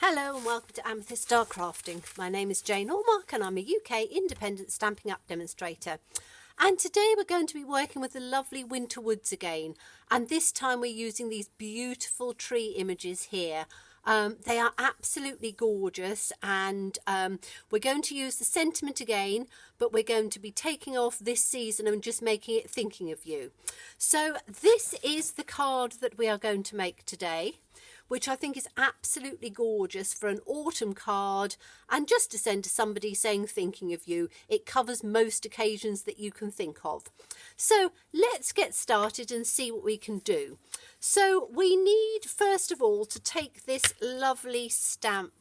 Hello and welcome to Amethyst Star Crafting. My name is Jane Allmark and I'm a UK independent Stampin' Up demonstrator. And today we're going to be working with the lovely winter woods again. And this time we're using these beautiful tree images here. They are absolutely gorgeous, and we're going to use the sentiment again, but we're going to be taking off this season and just making it thinking of you. So this is the card that we are going to make today, which I think is absolutely gorgeous for an autumn card and just to send to somebody saying thinking of you. It covers most occasions that you can think of. So let's get started and see what we can do. So we need first of all to take this lovely stamp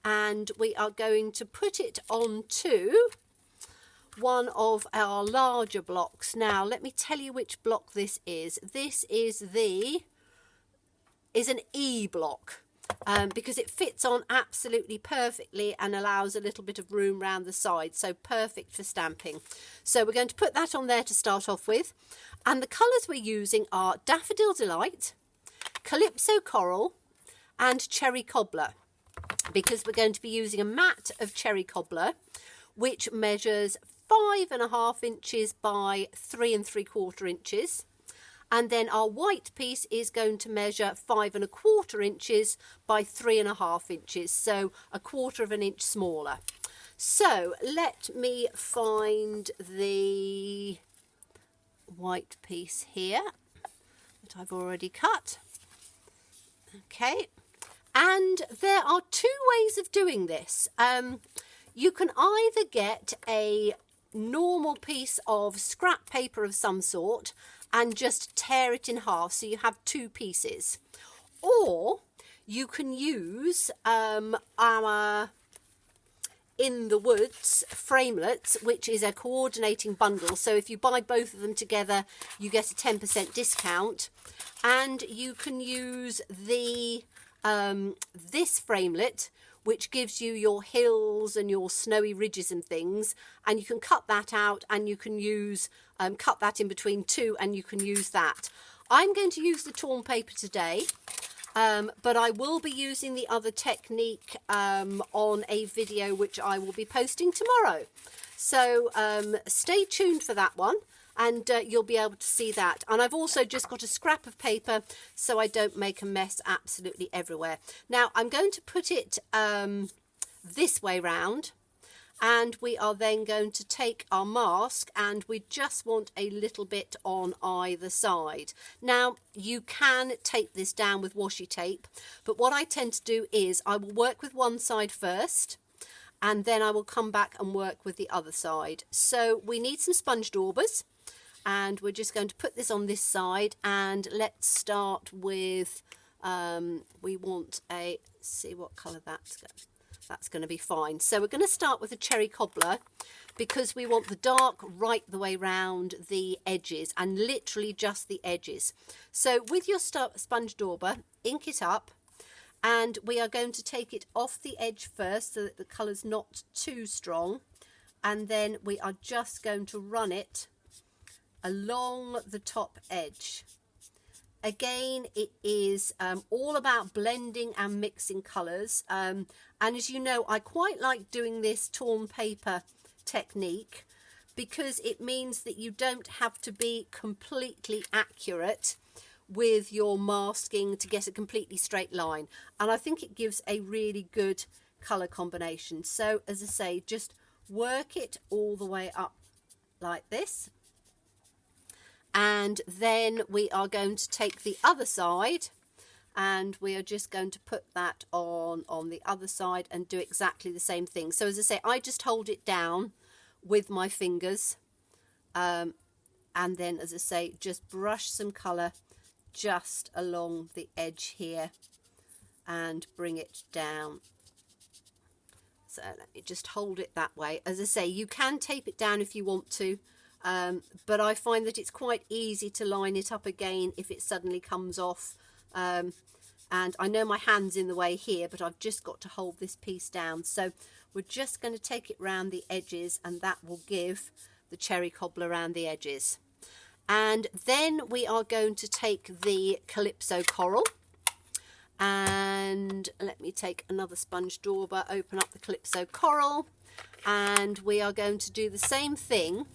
and we are going to put it onto one of our larger blocks. Now let me tell you which block this is. This is an E block because it fits on absolutely perfectly and allows a little bit of room around the side, so perfect for stamping. So we're going to put that on there to start off with, and the colours we're using are Daffodil Delight, Calypso Coral and Cherry Cobbler, because we're going to be using a mat of Cherry Cobbler which measures 5.5 inches by 3 3/4 inches. And then our white piece is going to measure 5.25 inches by 3.5 inches, so 1/4 of an inch smaller. So let me find the white piece here that I've already cut. Okay, and there are two ways of doing this. You can either get a normal piece of scrap paper of some sort and just tear it in half so you have two pieces, or you can use our In the Woods framelets, which is a coordinating bundle. So if you buy both of them together you get a 10% discount, and you can use the this framelit, which gives you your hills and your snowy ridges and things, and you can cut that out and you can use cut that in between two and you can use that. I'm going to use the torn paper today, but I will be using the other technique on a video which I will be posting tomorrow. So stay tuned for that one, and you'll be able to see that. And I've also just got a scrap of paper so I don't make a mess absolutely everywhere. Now I'm going to put it this way round, and we are then going to take our mask and we just want a little bit on either side. Now you can tape this down with washi tape, but what I tend to do is I will work with one side first and then I will come back and work with the other side. So we need some sponge daubers, and we're just going to put this on this side, and let's start with we want a, see what colour that's going to be fine. So we're going to start with a Cherry Cobbler because we want the dark right the way round the edges, and literally just the edges. So with your sponge dauber, ink it up, and we are going to take it off the edge first so that the colour's not too strong, and then we are just going to run it along the top edge. Again, it is all about blending and mixing colours, and as you know, I quite like doing this torn paper technique because it means that you don't have to be completely accurate with your masking to get a completely straight line, and I think it gives a really good colour combination. So as I say, just work it all the way up like this. And then we are going to take the other side and we are just going to put that on the other side and do exactly the same thing. So as I say, I just hold it down with my fingers, and then as I say, just brush some colour just along the edge here and bring it down. So let me just hold it that way. As I say, you can tape it down if you want to, but I find that it's quite easy to line it up again if it suddenly comes off. And I know my hand's in the way here, but I've just got to hold this piece down. So we're just going to take it round the edges, and that will give the Cherry Cobbler around the edges. And then we are going to take the Calypso Coral And let me take another sponge dauber, open up the Calypso Coral, and we are going to do the same thing,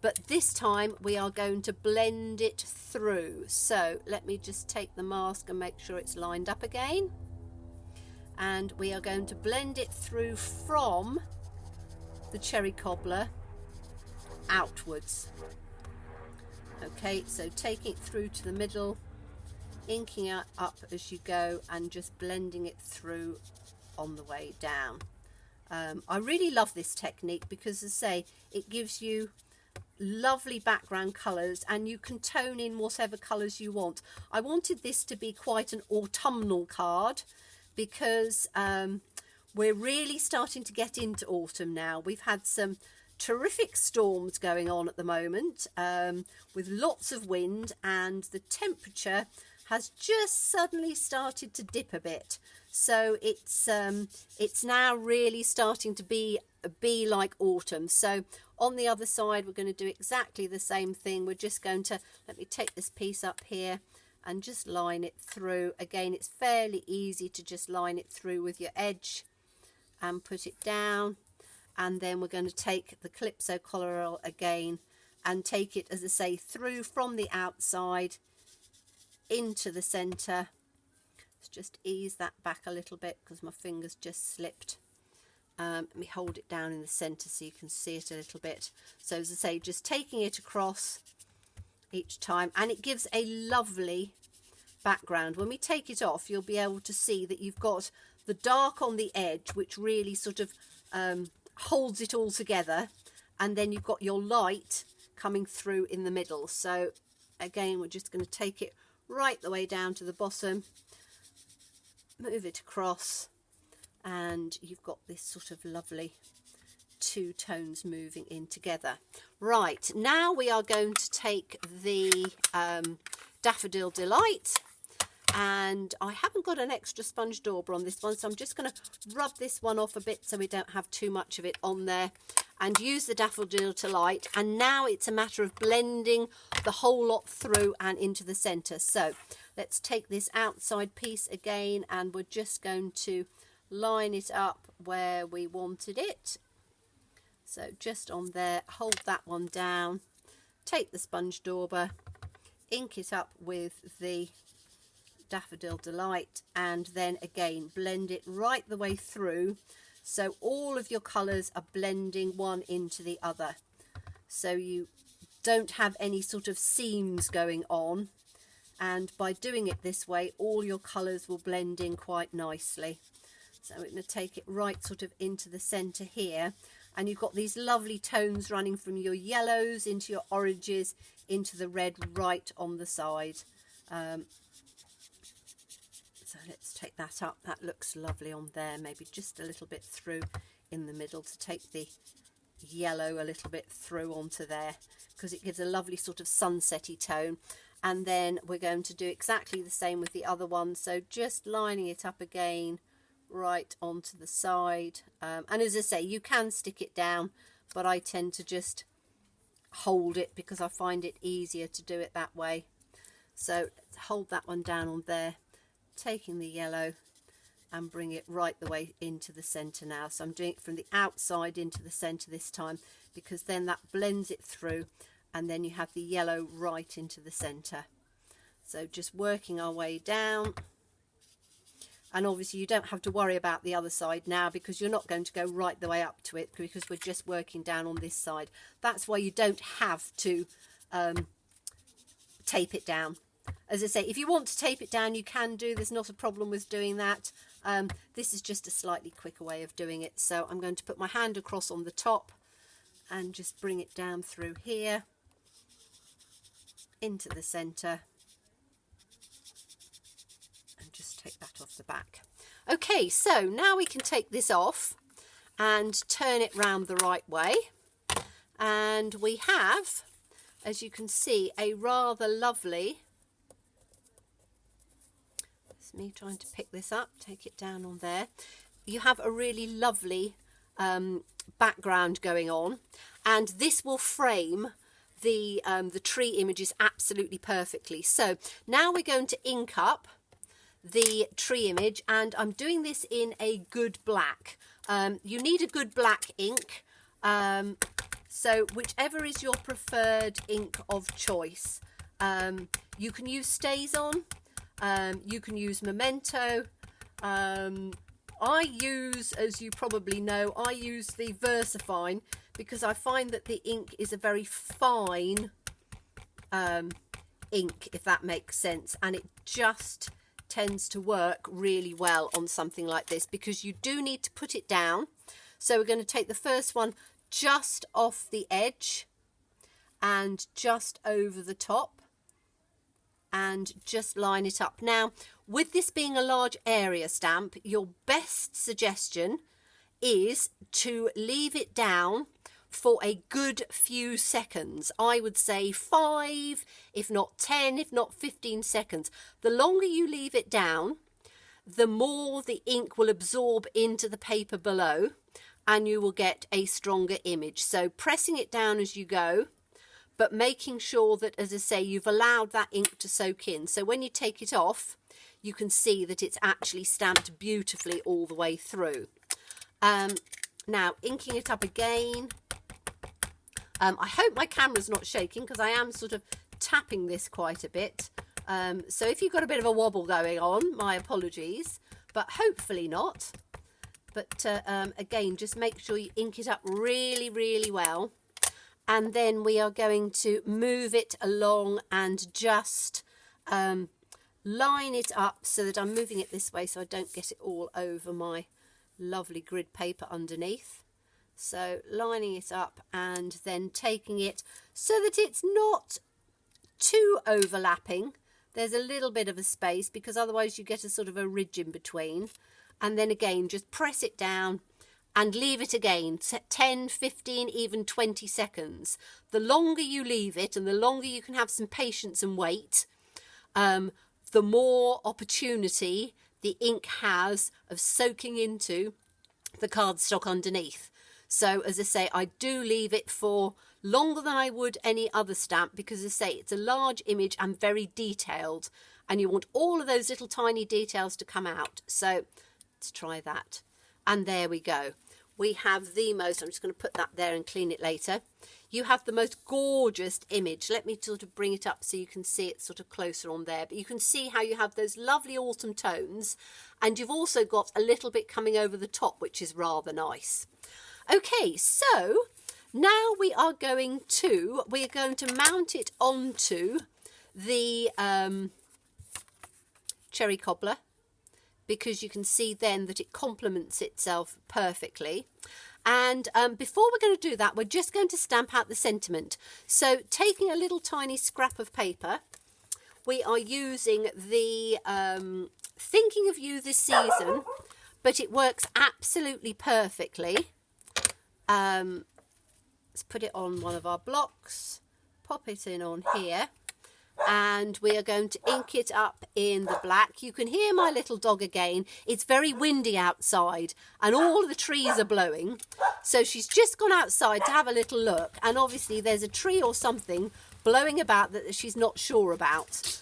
but this time we are going to blend it through. So let me just take the mask and make sure it's lined up again. And we are going to blend it through from the cherry cobbler outwards. Okay, so taking it through to the middle, inking it up as you go, and just blending it through on the way down. I really love this technique because, as I say, it gives you lovely background colours and you can tone in whatever colours you want. I wanted this to be quite an autumnal card because we're really starting to get into autumn now. We've had some terrific storms going on at the moment with lots of wind, and the temperature has just suddenly started to dip a bit. So it's now really starting to be like autumn. So on the other side we're going to do exactly the same thing. We're just going to, let me take this piece up here and just line it through. Again, it's fairly easy to just line it through with your edge and put it down. And then we're going to take the Calypso Coral again and take it, as I say, through from the outside into the centre. Let's just ease that back a little bit because my fingers just slipped. Let me hold it down in the centre so you can see it a little bit. So as I say, just taking it across each time, and it gives a lovely background. When we take it off, you'll be able to see that you've got the dark on the edge, which really sort of holds it all together, and then you've got your light coming through in the middle. So again, we're just going to take it right the way down to the bottom, move it across, and you've got this sort of lovely two tones moving in together. Right, now we are going to take the Daffodil Delight, and I haven't got an extra sponge dauber on this one, so I'm just going to rub this one off a bit so we don't have too much of it on there, and use the Daffodil Delight. And now it's a matter of blending the whole lot through and into the centre. So let's take this outside piece again, and we're just going to line it up where we wanted it. So just on there, hold that one down, take the sponge dauber, ink it up with the Daffodil Delight, and then again blend it right the way through, so all of your colours are blending one into the other, so you don't have any sort of seams going on, and by doing it this way all your colours will blend in quite nicely. So we're going to take it right sort of into the centre here, and you've got these lovely tones running from your yellows into your oranges into the red right on the side. So let's take that up. That looks lovely on there. Maybe just a little bit through in the middle to take the yellow a little bit through onto there, because it gives a lovely sort of sunsetty tone. And then we're going to do exactly the same with the other one. So just lining it up again right onto the side. And as I say, you can stick it down, but I tend to just hold it because I find it easier to do it that way. So let's hold that one down on there, taking the yellow and bring it right the way into the centre now. So I'm doing it from the outside into the centre this time, because then that blends it through, and then you have the yellow right into the centre. So just working our way down. And obviously you don't have to worry about the other side now, because you're not going to go right the way up to it, because we're just working down on this side. That's why you don't have to tape it down. As I say, if you want to tape it down, you can do. There's not a problem with doing that. This is just a slightly quicker way of doing it. So I'm going to put my hand across on the top and just bring it down through here into the centre. Just take that off the back. Okay, so now we can take this off and turn it round the right way, and we have, as you can see, a rather lovely, it's me trying to pick this up, take it down on there, you have a really lovely background going on, and this will frame the tree images absolutely perfectly. So now we're going to ink up the tree image, and I'm doing this in a good black. You need a good black ink, so whichever is your preferred ink of choice. You can use StazOn, you can use Memento. I use, as you probably know, I use the VersaFine because I find that the ink is a very fine ink, if that makes sense, and it just tends to work really well on something like this because you do need to put it down. So we're going to take the first one just off the edge and just over the top and just line it up. Now, with this being a large area stamp, your best suggestion is to leave it down for a good few seconds. I would say 5, if not 10, if not 15 seconds. The longer you leave it down, the more the ink will absorb into the paper below and you will get a stronger image. So pressing it down as you go, but making sure that, as I say, you've allowed that ink to soak in. So when you take it off, you can see that it's actually stamped beautifully all the way through. Now, inking it up again. I hope my camera's not shaking because I am sort of tapping this quite a bit. So if you've got a bit of a wobble going on, my apologies, but hopefully not. But again, just make sure you ink it up really, really well. And then we are going to move it along and just line it up so that I'm moving it this way so I don't get it all over my lovely grid paper underneath. So lining it up and then taking it so that it's not too overlapping. There's a little bit of a space because otherwise you get a sort of a ridge in between. And then again, just press it down and leave it again, 10, 15, even 20 seconds. The longer you leave it and the longer you can have some patience and wait, the more opportunity the ink has of soaking into the cardstock underneath. So as I say, I do leave it for longer than I would any other stamp because, as I say, it's a large image and very detailed and you want all of those little tiny details to come out. So let's try that. And there we go. We have the most, I'm just going to put that there and clean it later. You have the most gorgeous image. Let me sort of bring it up so you can see it sort of closer on there. But you can see how you have those lovely autumn tones and you've also got a little bit coming over the top, which is rather nice. Okay, so now we are going to mount it onto the cherry cobbler because you can see then that it complements itself perfectly. And before we're going to do that, we're just going to stamp out the sentiment. So taking a little tiny scrap of paper, we are using the Thinking of You This Season, but it works absolutely perfectly. Let's put it on one of our blocks, pop it in on here, and we are going to ink it up in the black. You can hear my little dog again. It's very windy outside and all the trees are blowing. So she's just gone outside to have a little look, and obviously there's a tree or something blowing about that she's not sure about.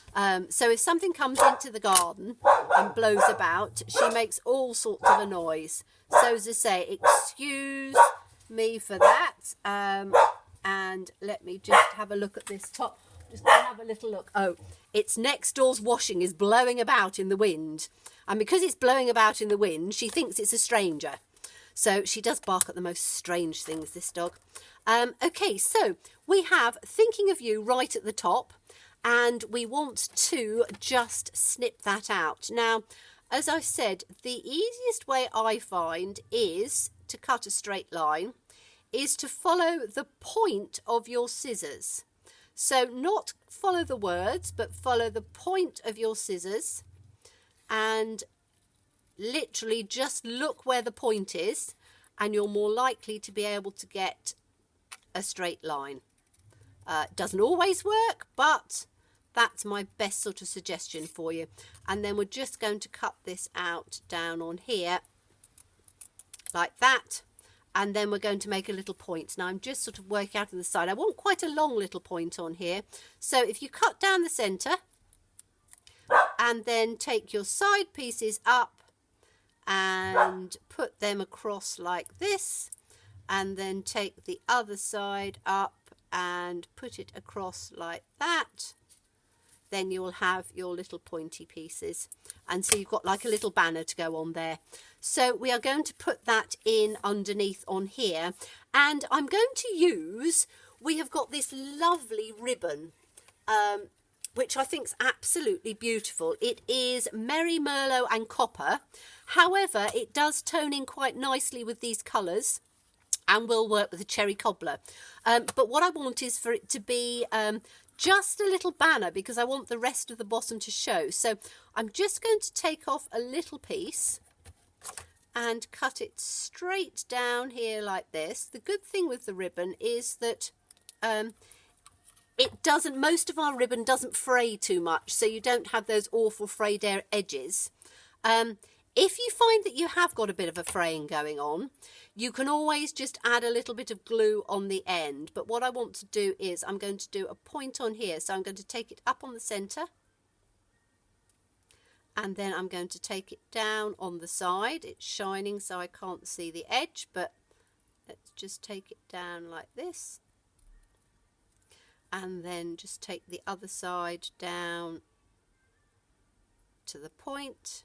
So if something comes into the garden and blows about, she makes all sorts of a noise. So as I say, excuse me for that, and let me just have a look at this top. Just gonna have a little look. Oh, it's next door's washing is blowing about in the wind, and because it's blowing about in the wind, she thinks it's a stranger. So she does bark at the most strange things, this dog. Okay, so we have Thinking of You right at the top, and we want to just snip that out. Now, as I said, the easiest way I find is to cut a straight line, is to follow the point of your scissors. So not follow the words, but follow the point of your scissors and literally just look where the point is, and you're more likely to be able to get a straight line. It doesn't always work, but that's my best sort of suggestion for you. And then we're just going to cut this out down on here like that. And then we're going to make a little point. Now I'm just sort of working out on the side. I want quite a long little point on here. So if you cut down the centre and then take your side pieces up and put them across like this, and then take the other side up and put it across like that. Then you'll have your little pointy pieces, and so you've got like a little banner to go on there. So we are going to put that in underneath on here, and I'm going to use, we have got this lovely ribbon which I think is absolutely beautiful. It is Merry Merlot and Copper. However, it does tone in quite nicely with these colours and will work with the Cherry Cobbler. But what I want is for it to be just a little banner, because I want the rest of the bottom to show. So I'm just going to take off a little piece and cut it straight down here like this. The good thing with the ribbon is that it doesn't, most of our ribbon doesn't fray too much, so you don't have those awful frayed edges. If you find that you have got a bit of a fraying going on, you can always just add a little bit of glue on the end. But what I want to do is I'm going to do a point on here. So I'm going to take it up on the centre, and then I'm going to take it down on the side. It's shining so I can't see the edge, but let's just take it down like this. And then just take the other side down to the point,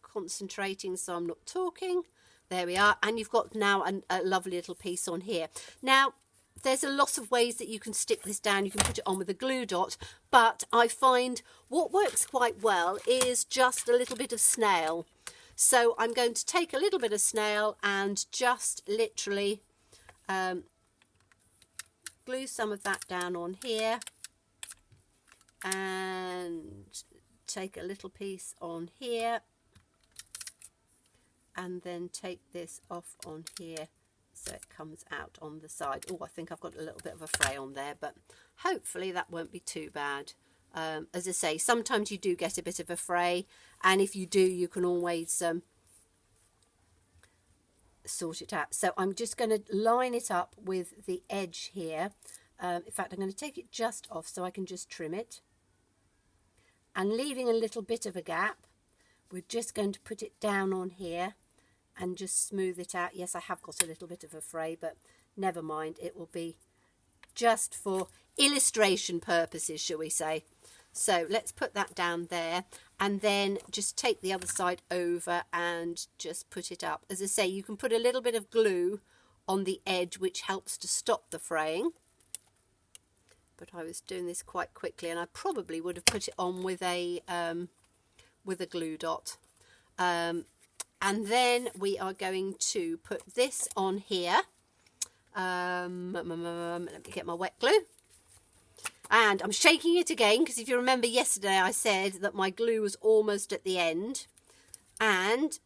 concentrating so I'm not talking. There we are, and you've got now a lovely little piece on here. Now, there's a lot of ways that you can stick this down. You can put it on with a glue dot, but I find what works quite well is just a little bit of snail. So I'm going to take a little bit of snail and just literally glue some of that down on here, and take a little piece on here, and then take this off on here so it comes out on the side. Oh, I think I've got a little bit of a fray on there, but hopefully that won't be too bad. As I say, sometimes you do get a bit of a fray, and if you do, you can always sort it out. So I'm just going to line it up with the edge here. In fact, I'm going to take it just off so I can just trim it, and leaving a little bit of a gap, we're just going to put it down on here and just smooth it out. Yes, I have got a little bit of a fray, but never mind, it will be just for illustration purposes, shall we say. So let's put that down there, and then just take the other side over and just put it up. As I say, you can put a little bit of glue on the edge, which helps to stop the fraying. But I was doing this quite quickly, and I probably would have put it on with a glue dot. And then we are going to put this on here. Let me get my wet glue. And I'm shaking it again, because if you remember yesterday I said that my glue was almost at the end. And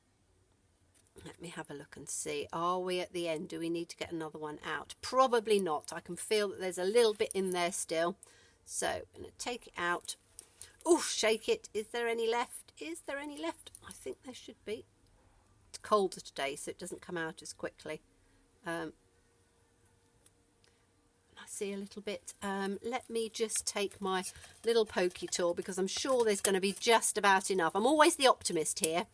let me have a look and see. Are we at the end? Do we need to get another one out? Probably not. I can feel that there's a little bit in there still. So I'm going to take it out. Oh, shake it. Is there any left? Is there any left? I think there should be. It's colder today, so it doesn't come out as quickly. I see a little bit. Let me just take my little pokey tool, because I'm sure there's going to be just about enough. I'm always the optimist here,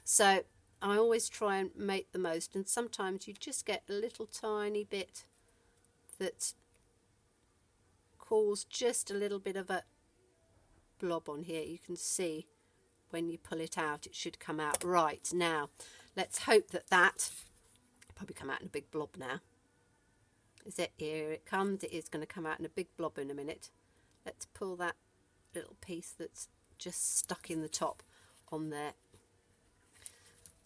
so I always try and make the most, and sometimes you just get a little tiny bit that cause just a little bit of a blob on here. You can see when you pull it out, it should come out. Right, now let's hope that that probably come out in a big blob now. Is it? Here it comes. It is going to come out in a big blob in a minute. Let's pull that little piece that's just stuck in the top on there.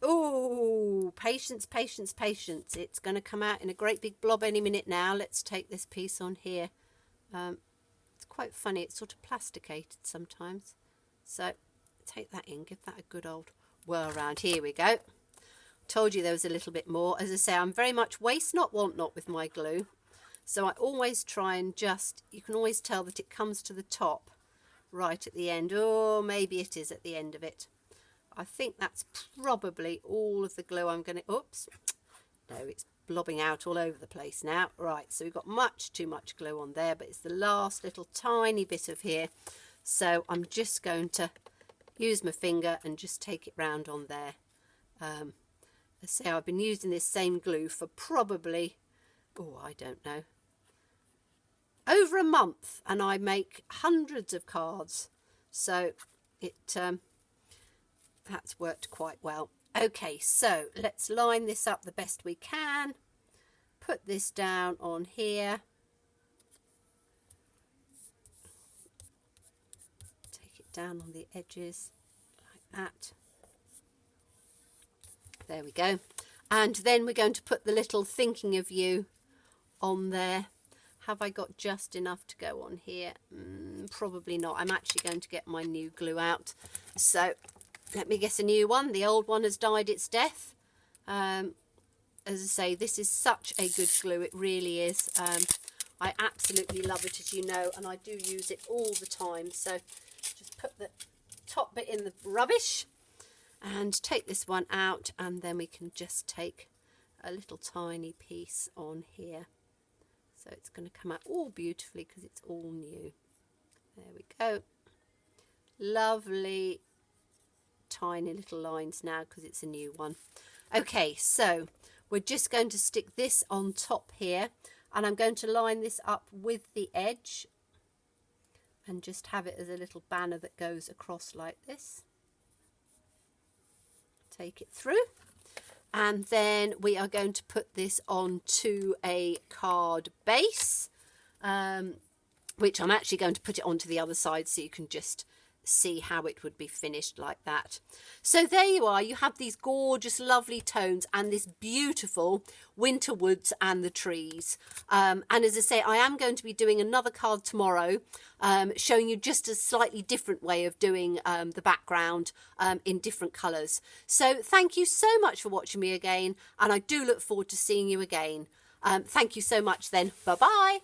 Oh, patience, patience, patience. It's going to come out in a great big blob any minute now. Let's take this piece on here. It's quite funny. It's sort of plasticated sometimes. So take that in. Give that a good old whirl around. Here we go. Told you there was a little bit more. As I say, I'm very much waste not, want not with my glue. So I always try and just, you can always tell that it comes to the top right at the end. Or maybe it is at the end of it. I think that's probably all of the glue I'm going to, oops, no, it's blobbing out all over the place now. Right, so we've got much too much glue on there, but it's the last little tiny bit of here. So I'm just going to use my finger and just take it round on there. I say I've been using this same glue for probably, oh, I don't know, over a month, and I make hundreds of cards, so it that's worked quite well. Okay, so let's line this up the best we can. Put this down on here. Take it down on the edges like that. There we go. And then we're going to put the little thinking of you on there. Have I got just enough to go on here? Probably not. I'm actually going to get my new glue out. So let me get a new one. The old one has died its death. As I say, this is such a good glue. It really is. I absolutely love it, as you know, and I do use it all the time. So just put the top bit in the rubbish and take this one out, and then we can just take a little tiny piece on here. So it's going to come out all beautifully because it's all new. There we go. Lovely tiny little lines now because it's a new one. Okay, so we're just going to stick this on top here, and I'm going to line this up with the edge and just have it as a little banner that goes across like this. Take it through, and then we are going to put this onto a card base, which I'm actually going to put it onto the other side so you can just see how it would be finished like that. So there you are. You have these gorgeous lovely tones and this beautiful winter woods and the trees, and as I say, I am going to be doing another card tomorrow, showing you just a slightly different way of doing the background in different colours. So thank you so much for watching me again, and I do look forward to seeing you again. Thank you so much then. Bye bye.